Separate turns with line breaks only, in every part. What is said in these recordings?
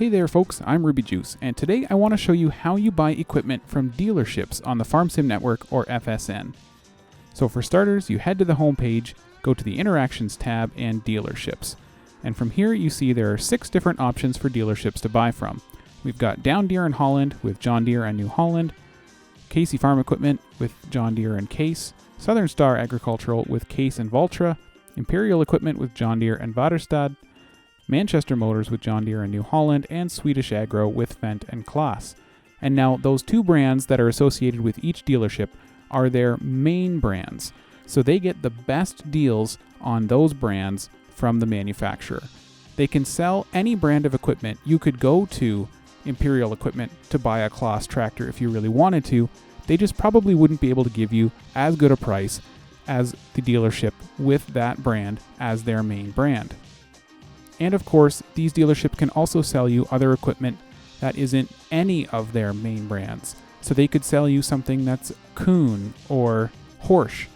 Hey there folks, I'm Ruby Juice, and today I want to show you how you buy equipment from dealerships on the Farm Sim Network or FSN. So for starters, you head to the home page, go to the Interactions tab and Dealerships. And from here you see there are 6 different options for dealerships to buy from. We've got Down Deere and Holland with John Deere and New Holland, Casey Farm Equipment with John Deere and Case, Southern Star Agricultural with Case and Valtra, Imperial Equipment with John Deere and Waterstad, Manchester Motors with John Deere and New Holland, and Swedish Agro with Fendt and Claas. And now those 2 brands that are associated with each dealership are their main brands. So they get the best deals on those brands from the manufacturer. They can sell any brand of equipment. You could go to Imperial Equipment to buy a Claas tractor if you really wanted to. They just probably wouldn't be able to give you as good a price as the dealership with that brand as their main brand. And of course, these dealerships can also sell you other equipment that isn't any of their main brands. So they could sell you something that's Kuhn or Horsch.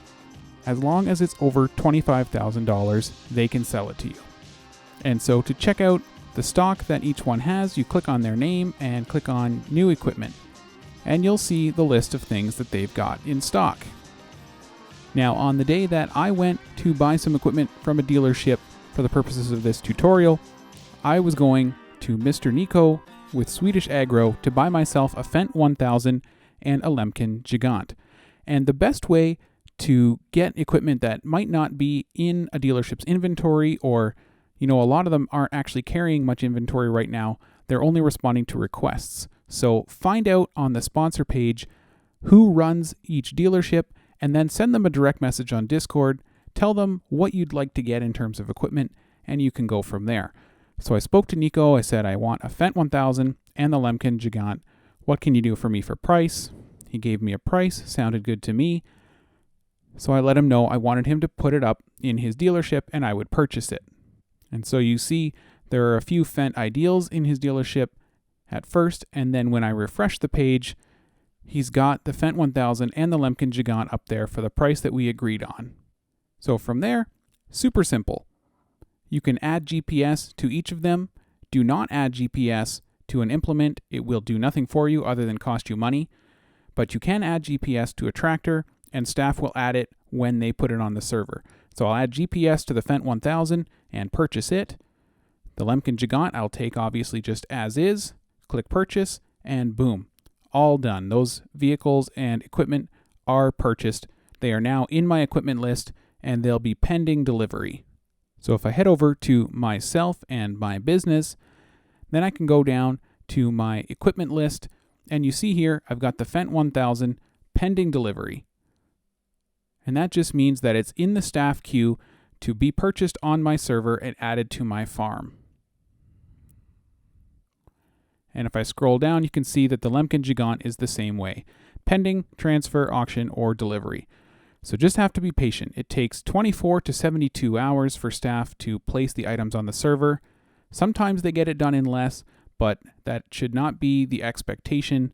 As long as it's over $25,000, they can sell it to you. And so to check out the stock that each one has, you click on their name and click on New Equipment. And you'll see the list of things that they've got in stock. Now, on the day that I went to buy some equipment from a dealership for the purposes of this tutorial, I was going to Mr. Nico with Swedish Agro to buy myself a Fendt 1000 and a Lemken Gigant. And the best way to get equipment that might not be in a dealership's inventory, or, a lot of them aren't actually carrying much inventory right now, they're only responding to requests. So find out on the sponsor page who runs each dealership, and then send them a direct message on Discord. Tell them what you'd like to get in terms of equipment, and you can go from there. So I spoke to Nico. I said, I want a Fendt 1000 and the Lemken Gigant. What can you do for me for price? He gave me a price. Sounded good to me. So I let him know I wanted him to put it up in his dealership and I would purchase it. And so you see there are a few Fendt Ideals in his dealership at first, and then when I refresh the page, he's got the Fendt 1000 and the Lemken Gigant up there for the price that we agreed on. So from there, super simple. You can add GPS to each of them. Do not add GPS to an implement. It will do nothing for you other than cost you money. But you can add GPS to a tractor, and staff will add it when they put it on the server. So I'll add GPS to the Fendt 1000 and purchase it. The Lemken Gigant I'll take obviously just as is, click purchase, and boom, all done. Those vehicles and equipment are purchased. They are now in my equipment list, and they'll be pending delivery. So if I head over to myself and my business, then I can go down to my equipment list, and you see here I've got the Fendt 1000 pending delivery. And that just means that it's in the staff queue to be purchased on my server and added to my farm. And if I scroll down, you can see that the Lemken Gigant is the same way. Pending, transfer, auction, or delivery. So just have to be patient. It takes 24 to 72 hours for staff to place the items on the server. Sometimes they get it done in less, but that should not be the expectation.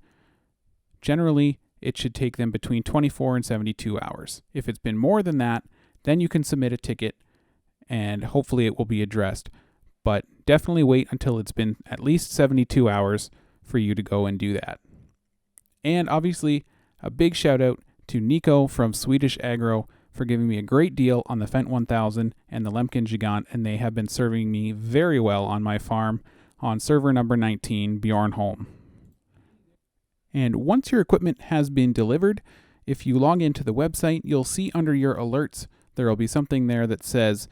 Generally, it should take them between 24 and 72 hours. If it's been more than that, then you can submit a ticket and hopefully it will be addressed. But definitely wait until it's been at least 72 hours for you to go and do that. And obviously, a big shout out to Nico from Swedish Agro for giving me a great deal on the Fendt 1000 and the Lemken Gigant, and they have been serving me very well on my farm on server number 19, Bjornholm. And once your equipment has been delivered, if you log into the website, you'll see under your alerts, there will be something there that says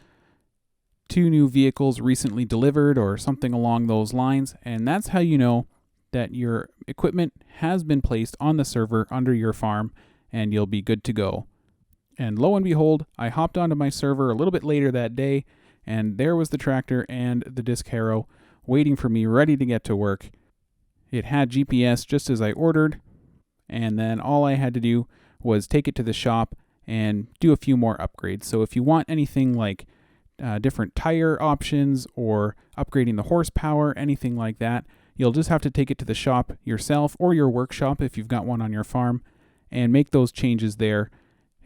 2 new vehicles recently delivered or something along those lines, and that's how you know that your equipment has been placed on the server under your farm, and you'll be good to go. And lo and behold, I hopped onto my server a little bit later that day, and there was the tractor and the disc harrow waiting for me, ready to get to work. It had GPS just as I ordered, and then all I had to do was take it to the shop and do a few more upgrades. So if you want anything like different tire options or upgrading the horsepower, anything like that, you'll just have to take it to the shop yourself or your workshop if you've got one on your farm and make those changes there.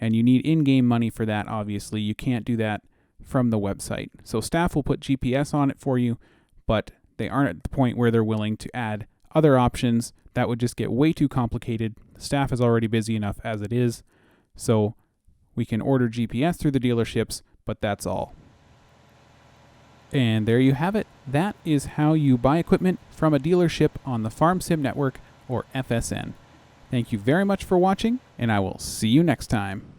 And you need in-game money for that, obviously. You can't do that from the website. So staff will put GPS on it for you, but they aren't at the point where they're willing to add other options. That would just get way too complicated. The staff is already busy enough as it is. So we can order GPS through the dealerships, but that's all. And there you have it. That is how you buy equipment from a dealership on the Farm Sim Network, or FSN. Thank you very much for watching, and I will see you next time.